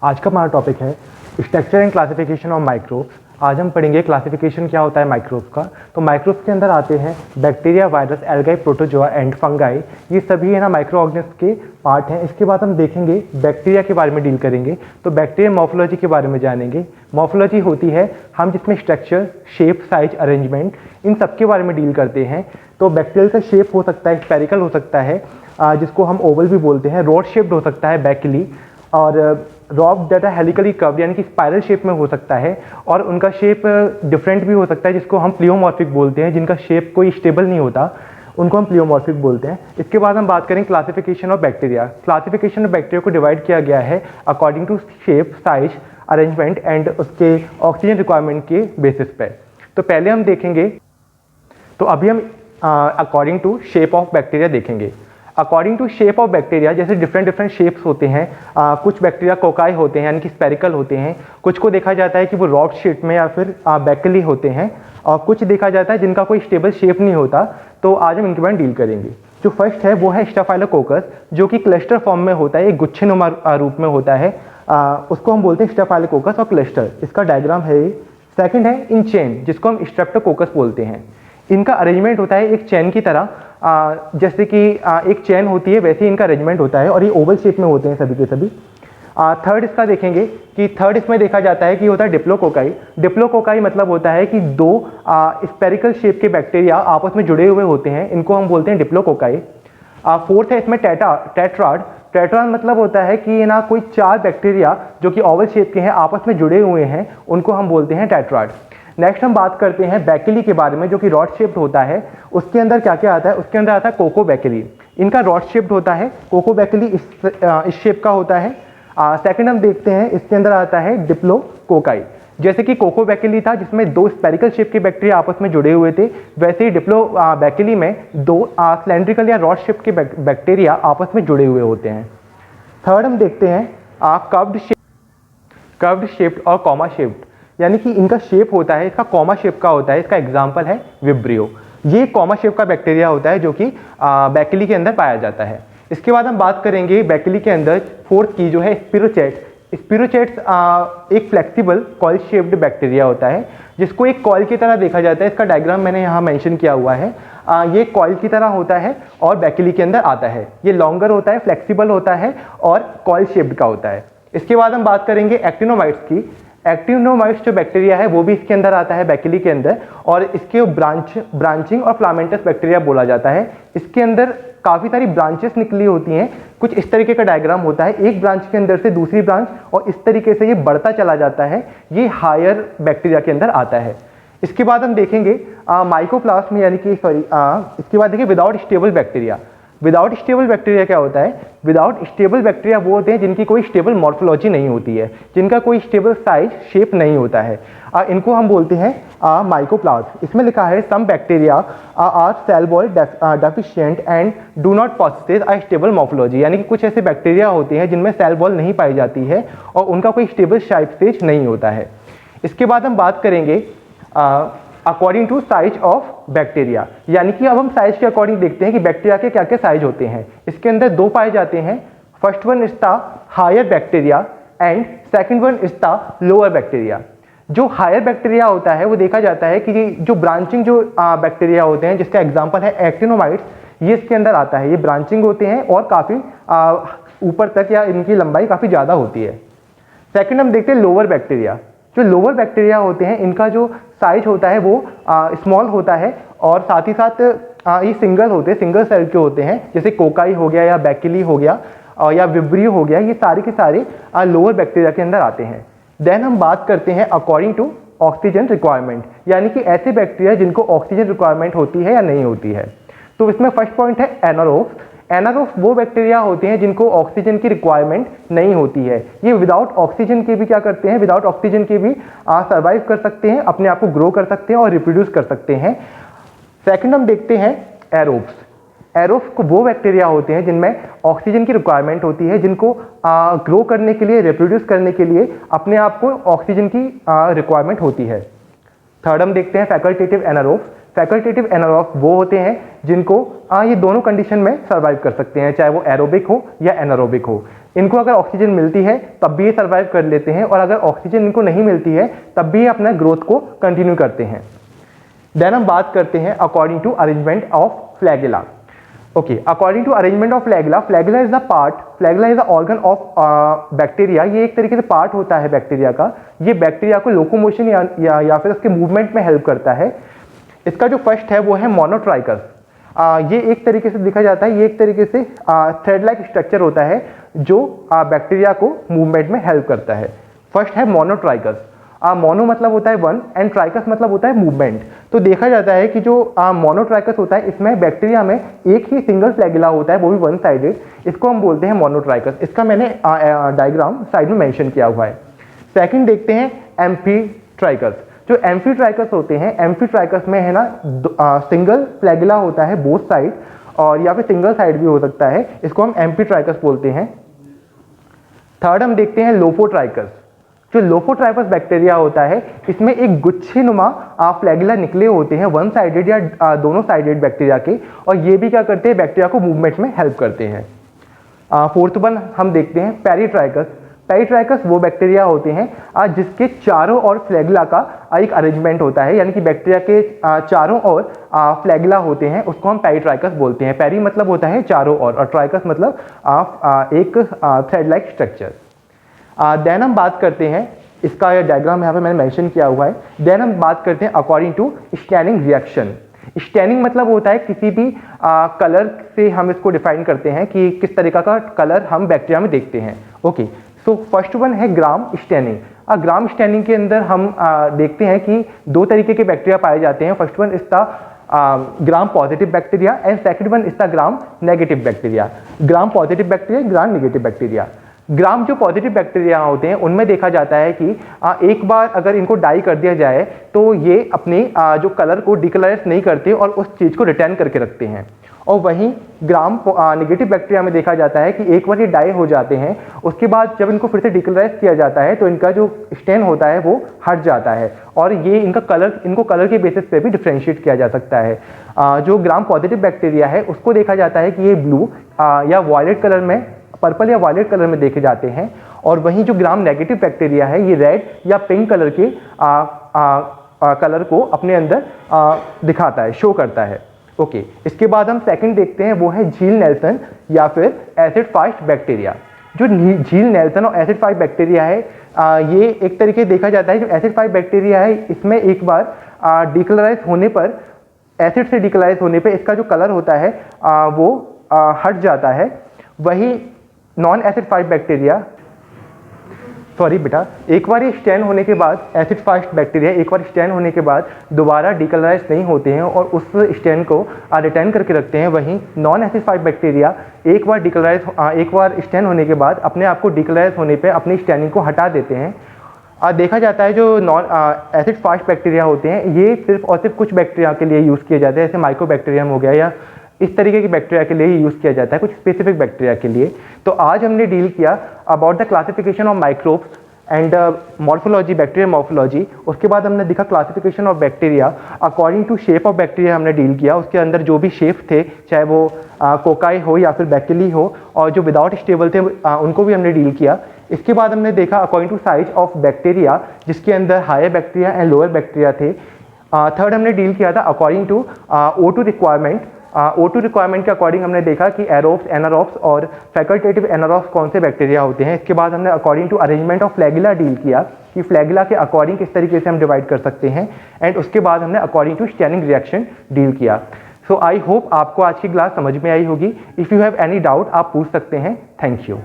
आज का हमारा टॉपिक है structure and classification of microbes. आज हम पढ़ेंगे क्लासिफिकेशन क्या होता है माइक्रोब्स का। तो माइक्रोब्स के अंदर आते हैं bacteria, virus, algae, protozoa and fungi. ये सभी है ना माइक्रो ऑर्गेनिज्म के पार्ट हैं। इसके बाद हम देखेंगे बैक्टीरिया के बारे में डील करेंगे। तो बैक्टीरिया मॉर्फोलॉजी के बारे में जानेंगे। मॉर्फोलॉजी होती है हम जिसमें स्ट्रक्चर, शेप, साइज, अरेंजमेंट इन सब के बारे में डील करते हैं। तो बैक्टीरियल का शेप हो सकता है स्पेरिकल हो सकता है, जिसको हम ओवल भी बोलते हैं। रॉड शेप्ड हो सकता है बैकिली, और rod that are helically curved यानी कि स्पाइरल शेप में हो सकता है। और उनका शेप डिफरेंट भी हो सकता है, जिसको हम प्लियोमॉर्फिक बोलते हैं। जिनका शेप कोई स्टेबल नहीं होता उनको हम प्लियोमॉर्फिक बोलते हैं। इसके बाद हम बात करें classification of bacteria. Classification of bacteria को डिवाइड किया गया है according to shape, size, arrangement and उसके ऑक्सीजन रिक्वायरमेंट के बेसिस पे। तो पहले हम देखेंगे, तो अभी हम according to shape of bacteria देखेंगे। According to shape of bacteria जैसे डिफरेंट शेप्स होते हैं। कुछ बैक्टीरिया कोकाई होते हैं यानी कि स्पेरिकल होते हैं, कुछ को देखा जाता है कि वो रॉड शेप में या फिर बैकली होते हैं, और कुछ देखा जाता है जिनका कोई स्टेबल शेप नहीं होता। तो आज हम इनके बारे में डील करेंगे। जो फर्स्ट है वो है स्टाफाइलोकोकस, जो कि क्लस्टर फॉर्म में होता है, एक गुच्छेनुमा रूप में होता है। उसको हम बोलते हैं स्टाफाइलोकोकस और क्लस्टर। इसका डायग्राम है। सेकंड है इन चेन, जिसको हम स्ट्रेप्टोकोकस बोलते हैं। इनका अरेंजमेंट होता है एक चैन की तरह, जैसे कि एक चैन होती है वैसे ही इनका अरेंजमेंट होता है, और ये ओवल शेप में होते हैं सभी के सभी। थर्ड इसका देखेंगे कि थर्ड इसमें देखा जाता है कि होता है डिप्लोकोकाई। डिप्लोकोकाई मतलब होता है कि दो स्पेरिकल शेप के बैक्टीरिया आपस में जुड़े हुए होते हैं, इनको हम बोलते हैं डिप्लोकोकाई। फोर्थ है इसमें टेट्राड। टेट्राड मतलब होता है कि ना कोई चार बैक्टीरिया जो कि ओवल शेप के हैं आपस में जुड़े हुए हैं, उनको हम बोलते हैं टेट्राड। नेक्स्ट हम बात करते हैं बैकिली के बारे में, जो कि रॉड शेप्ड होता है। उसके अंदर क्या क्या आता है? उसके अंदर आता है कोको बैकिली। इनका रॉड शेप्ड होता है। कोको बैकिली इस शेप का होता है। सेकंड हम देखते हैं, इसके अंदर आता है डिप्लोकोकाई। जैसे कि कोको बैकिली था जिसमें दो स्पेरिकल शेप के बैक्टीरिया आपस में जुड़े हुए थे, वैसे ही डिप्लो बैकिली में दो सिलेंड्रिकल या रॉड शेप के बैक्टीरिया आपस में जुड़े हुए होते हैं। थर्ड हम देखते हैं कर्व्ड शेप्ड और कॉमा शेप्ड, यानी कि इनका शेप होता है, इसका कॉमा शेप का होता है। इसका एग्जाम्पल है विब्रियो। ये कॉमा शेप का बैक्टीरिया होता है जो कि बैकिली के अंदर पाया जाता है। इसके बाद हम बात करेंगे बैकिली के अंदर फोर्थ की, जो है स्पिरोचेट्स। स्पिरोचेट्स एक फ्लेक्सिबल कॉइल शेप्ड बैक्टीरिया होता है, जिसको एक कॉइल की तरह देखा जाता है। इसका डायग्राम मैंने यहाँ मेंशन किया हुआ है। ये कॉइल की तरह होता है और बैकिली के अंदर आता है। ये लॉन्गर होता है, फ्लेक्सिबल होता है और कॉइल शेप्ड का होता है। इसके बाद हम बात करेंगे एक्टिनोमाइट्स की। एक्टिनोमाइट्स जो बैक्टीरिया है वो भी इसके अंदर आता है बैकिली के अंदर, और इसके ब्रांचिंग और फ्लामेंटस बैक्टीरिया बोला जाता है। इसके अंदर काफ़ी सारी ब्रांचेस निकली होती हैं। कुछ इस तरीके का डायग्राम होता है, एक ब्रांच के अंदर से दूसरी ब्रांच, और इस तरीके से ये बढ़ता चला जाता है। ये हायर बैक्टीरिया के अंदर आता है। इसके बाद हम देखेंगे माइकोप्लाज्म, यानी कि इसके बाद देखिए without stable bacteria. Without stable bacteria क्या होता है? विदाउट स्टेबल बैक्टीरिया वो होते हैं जिनकी कोई स्टेबल मॉर्फोलॉजी नहीं होती है, जिनका कोई स्टेबल साइज, शेप नहीं होता है। इनको हम बोलते हैं माइकोप्लाज्म। इसमें लिखा है some bacteria are cell wall deficient and do not possess a stable morphology, यानी कि कुछ ऐसे बैक्टीरिया होते हैं जिनमें सेल वॉल नहीं पाई जाती है और उनका कोई स्टेबल शेप स्टेज नहीं होता है। इसके बाद हम बात करेंगे according to size of bacteria, यानी कि अब हम साइज के अकॉर्डिंग देखते हैं कि बैक्टीरिया के क्या क्या साइज होते हैं। इसके अंदर दो पाए जाते हैं। First one is the higher bacteria and second one is the lower bacteria. जो हायर बैक्टीरिया होता है वो देखा जाता है कि जो ब्रांचिंग जो बैक्टीरिया होते हैं, जिसका एग्जाम्पल है एक्टिनोमाइट्स, ये इसके अंदर आता है। ये ब्रांचिंग होते हैं और काफ़ी ऊपर तक, या इनकी लंबाई काफ़ी ज़्यादा होती है। सेकंड हम देखते हैं लोअर बैक्टीरिया। जो लोअर बैक्टीरिया होते हैं इनका जो साइज होता है वो स्मॉल होता है, और साथ ही साथ ये सिंगल होते हैं, सिंगल सेल के होते हैं, जैसे कोकाई हो गया या बैकिली हो गया या विब्रियो हो गया। ये सारे के सारे लोअर बैक्टीरिया के अंदर आते हैं। देन हम बात करते हैं अकॉर्डिंग टू ऑक्सीजन रिक्वायरमेंट, यानी कि ऐसे बैक्टीरिया जिनको ऑक्सीजन रिक्वायरमेंट होती है या नहीं होती है। तो इसमें फर्स्ट पॉइंट है एनारोब्स। एनारोब्स वो बैक्टीरिया होते हैं जिनको ऑक्सीजन की रिक्वायरमेंट नहीं होती है। ये विदाउट ऑक्सीजन के भी क्या करते हैं? विदाउट ऑक्सीजन के भी सर्वाइव कर सकते हैं, अपने आप को ग्रो कर सकते हैं और रिप्रोड्यूस कर सकते हैं। सेकंड हम देखते हैं एरोब्स। एरोब्स को वो बैक्टीरिया होते हैं जिनमें ऑक्सीजन की रिक्वायरमेंट होती है, जिनको ग्रो करने के लिए, रिप्रोड्यूस करने के लिए अपने आप को ऑक्सीजन की रिक्वायरमेंट होती है। थर्ड हम देखते हैं फैकल्टेटिव एनारोब्स। फैकल्टेटिव एनारोब्स वो होते हैं जिनको ये दोनों कंडीशन में सर्वाइव कर सकते हैं, चाहे वो एरोबिक हो या एनारोबिक हो। इनको अगर ऑक्सीजन मिलती है तब भी ये सर्वाइव कर लेते हैं, और अगर ऑक्सीजन इनको नहीं मिलती है तब भी ये अपना ग्रोथ को कंटिन्यू करते हैं। देन हम बात करते हैं according to arrangement of flagella. Okay, according to arrangement of flagella, flagella is the part, flagella is the organ of bacteria. ये एक तरीके से पार्ट होता है बैक्टीरिया का। ये बैक्टीरिया को लोकोमोशन या फिर उसके मूवमेंट में हेल्प करता है। इसका जो फर्स्ट है वो है मोनोट्राइकस। ये एक तरीके से देखा जाता है, ये एक तरीके से थ्रेड लाइक स्ट्रक्चर होता है जो बैक्टीरिया को मूवमेंट में हेल्प करता है। फर्स्ट है मोनोट्राइकस। मोनो मतलब होता है वन एंड ट्राइकस मतलब होता है मूवमेंट। तो देखा जाता है कि जो मोनोट्राइकस होता है इसमें बैक्टीरिया में एक ही सिंगल फ्लैगेला होता है, वो भी वन साइडेड, इसको हम बोलते हैं मोनोट्राइकस। इसका मैंने डायग्राम साइड में मेंशन किया हुआ है। सेकंड देखते हैं एम्फीट्राइकस। जो एम्फीट्राइकस होते हैं, एम्फीट्राइकस में है ना सिंगल फ्लैगेला होता है बोथ साइड, और या फिर सिंगल साइड भी हो सकता है, इसको हम एम्फीट्राइकस बोलते हैं। थर्ड हम देखते हैं लोफोट्राइकस। जो लोफोट्राइकस बैक्टीरिया होता है इसमें एक गुच्छे नुमा फ्लैगेला निकले होते हैं, वन साइडेड या दोनों साइडेड बैक्टीरिया के, और ये भी क्या करते हैं, बैक्टीरिया को मूवमेंट में हेल्प करते हैं। फोर्थ वन हम देखते हैं पेरीट्राइकस। पेरीट्राइकस वो बैक्टीरिया होते हैं जिसके चारों ओर फ्लैगेला का एक अरेंजमेंट होता है, यानी कि बैक्टीरिया के चारों ओर फ्लैगेला होते हैं, उसको हम पेरीट्राइकस बोलते हैं। पेरी मतलब होता है चारों ओर, और ट्राइकस मतलब एक थ्रेड लाइक स्ट्रक्चर। देन हम बात करते हैं, इसका डायग्राम यहाँ पे मैंने मेंशन किया हुआ है। देन हम बात करते हैं according to staining reaction. Staining मतलब होता है किसी भी कलर से हम इसको डिफाइन करते हैं कि किस तरीका का कलर हम बैक्टीरिया में देखते हैं। ओके, सो फर्स्ट वन है ग्राम स्टैनिंग। ग्राम स्टैनिंग के अंदर हम देखते हैं कि दो तरीके के बैक्टीरिया पाए जाते हैं। First one is the gram positive bacteria and second one is the gram negative bacteria. Gram positive bacteria, gram negative bacteria. Gram जो पॉजिटिव बैक्टीरिया होते हैं उनमें देखा जाता है कि एक बार अगर इनको डाई कर दिया जाए तो ये अपने जो कलर को डिकलराइज नहीं करते और उस चीज़ को रिटर्न करके रखते हैं। और वहीं ग्राम नेगेटिव बैक्टीरिया में देखा जाता है कि एक बार ये डाई हो जाते हैं, उसके बाद जब इनको फिर से डिकलराइज किया जाता है तो इनका जो स्टेन होता है वो हट जाता है, और ये इनको कलर के बेसिस पे भी डिफ्रेंशिएट किया जा सकता है। जो ग्राम पॉजिटिव बैक्टीरिया है उसको देखा जाता है कि ये ब्लू या वायलेट कलर में, पर्पल या वायलेट कलर में देखे जाते हैं, और वहीं जो ग्राम नेगेटिव बैक्टीरिया है ये रेड या पिंक कलर के कलर को अपने अंदर दिखाता है, शो करता है। ओके, इसके बाद हम सेकंड देखते हैं, वो है झील नेल्सन या फिर एसिड फास्ट बैक्टीरिया। जो झील नेल्सन और एसिड फास्ट बैक्टीरिया है ये एक तरीके देखा जाता है, जो एसिड फास्ट बैक्टीरिया है इसमें एक बार डिकलराइज होने पर, एसिड से डिकलराइज होने पर इसका जो कलर होता है वो हट जाता है। वही non acid fast bacteria, sorry बेटा, एक बार ये स्टैन होने के बाद, एसिड फास्ट बैक्टीरिया एक बार स्टैन होने के बाद दोबारा डिकलराइज नहीं होते हैं और उस स्टैन को रिटर्न करके रखते हैं। वहीं नॉन एसिड फास्ट बैक्टीरिया एक बार स्टैन होने के बाद अपने आप को डिकलराइज होने पे अपनी स्टैनिंग को हटा देते हैं। देखा जाता है जो नॉन एसिड फास्ट बैक्टीरिया होते हैं ये सिर्फ और सिर्फ कुछ बैक्टीरिया के लिए यूज़ किए जाते हैं, जैसे माइकोबैक्टीरियम हो गया या इस तरीके की बैक्टीरिया के लिए ही यूज़ किया जाता है, कुछ स्पेसिफिक बैक्टीरिया के लिए। तो आज हमने डील किया about the classification of microbes and morphology, bacteria morphology. उसके बाद हमने देखा classification of bacteria according to shape of bacteria हमने डील किया। उसके अंदर जो भी शेप थे, चाहे वो कोकाई हो या फिर बैक्टीली हो, और जो विदाउट स्टेबल थे उनको भी हमने डील किया। इसके बाद हमने देखा according to size of bacteria, जिसके अंदर higher bacteria and lower bacteria थे। थर्ड हमने डील किया था according to O2 requirement. O2 requirement के अकॉर्डिंग हमने देखा कि एरोब्स, एनारोब्स और फैकल्टेटिव एनारोब्स कौन से बैक्टीरिया होते हैं। इसके बाद हमने according to arrangement of flagella deal किया कि फ्लैगेला के अकॉर्डिंग किस तरीके से हम डिवाइड कर सकते हैं, एंड उसके बाद हमने according to staining reaction deal किया। सो आई होप आपको आज की क्लास समझ में आई होगी। If you have any doubt आप पूछ सकते हैं। Thank you.